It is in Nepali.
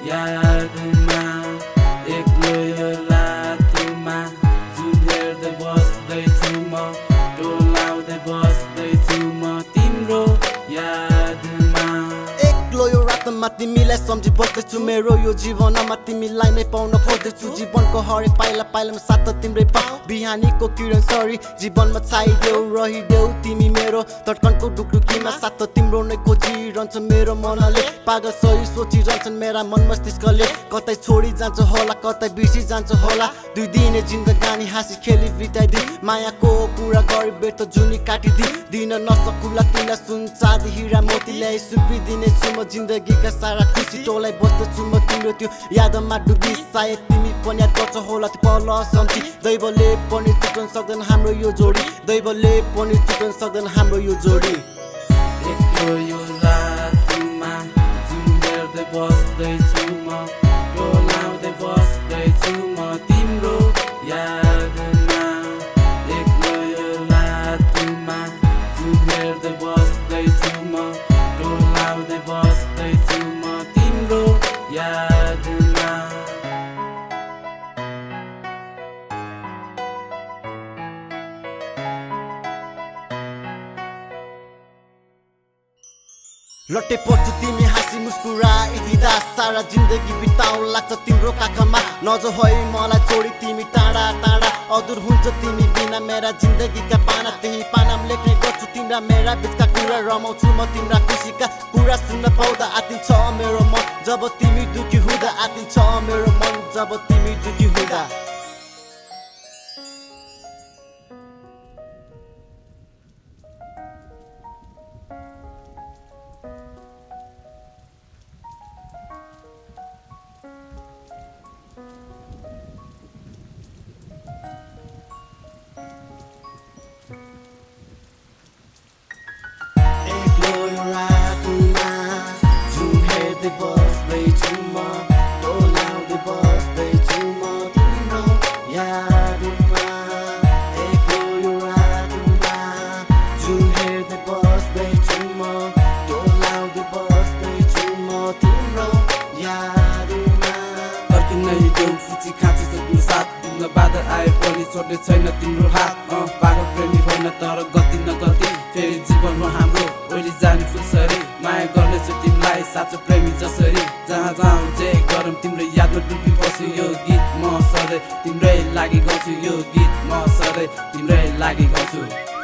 यादमा एक्लो यो रातमा जुन हेर्दै बस्दैछु म डोलाउँदै बस्दैछु म तिम्रो यादमा एक्लो यो रातमा तिमीलाई सम्झी बस्दैछु मेरो यो जीवनमा तिमीलाई नै पाउन खोज्दैछु जीवनको हरेक पाइला पाइलामा साथ तिम्रै पाऊ बिहानीको किरण सरी जीवनमा छाइदेऊ रहिदेऊ तिमी मेरो धड्कनको ढुकढुकीमा साथ तिम्रो नै खोजिरहन्छ मेरो मनले पागल सही सोचिरहन्छन् मेरा मन मस्तिष्कले कतै छोडी जान्छ होला कतै बिर्सी जान्छ होला दुई दिने जिन्दगानी हाँसी खेली बिताइदिए मायाको कुरा गरी बेट जुनी काटिदिए दिन नसकुला तिमीलाई सुन चाँदी हिरा मोती ल्याइ सुम्पिदिने छु म जिन्दगीका सारा खुसी टोलाई बस्दछु म तिम्रो त्यो यादमा डुबी सायद तिमी पनि याद गर्छ होला त्यो पल सम्झी दैवले पनि छुट्न सक्दैन हाम्रो यो जोडी दैवले पनि छुट्न सक्दैन हाम्रो यो जोडी एक्लो यो रातमा जुन हेर्दै बस्दैछु म डोलाउँदै बस्दैछु म तिम्रो यादमा एक्लो यो रातमा जुन हेर्दै बस्दैछु म डोलाउँदै बस्दैछु म तिम्रो यादमा लट्टे पर्छु तिमी हाँसी मुस्कुराइदिँदा सारा जिन्दगी बिताउन लाग्छ तिम्रो काखमा नजर है मलाई छोडी तिमी टाढा टाढा अधुर हुन्छ तिमी बिना मेरा जिन्दगीका पाना त्यही पानामा लेख्ने गर्छु तिम्रा मेरा बिचका कुरा रमाउँछु म तिम्रा खुसीका कुरा सुन्न पाउँदा आतिन्छ मेरो मन जब तिमी दुखी हुँदा आतिन्छ मेरो मन जब तिमी दुखी हुँदा रातमा जुन हेर्दै बस्दैछु म डोलाउँदै बस्दैछु म तिम्रो यादमा एक्लो यो रातमा जुन हेर्दै बस्दैछु म डोलाउँदै बस्दैछु म तिम्रो यादमा फर्किन हिँड्यौ फुची खाँची सक्नु साथ तिम्रो बादल आए पनि छोड्ने छैन तिम्रो हात पागल प्रेमी होइन तर गति नगति फेरि जीवनमा हाम्रो ओली जाने फुलसरी माया गर्नेछु तिमीलाई साँचो प्रेमी जसरी जहाँ जाउँ जे गरौँ तिम्रो यादमा डुबी बस्छु यो गीत म सधैँ तिम्रै लागि गाउँछु यो गीत म सधैँ तिम्रै लागि गाउँछु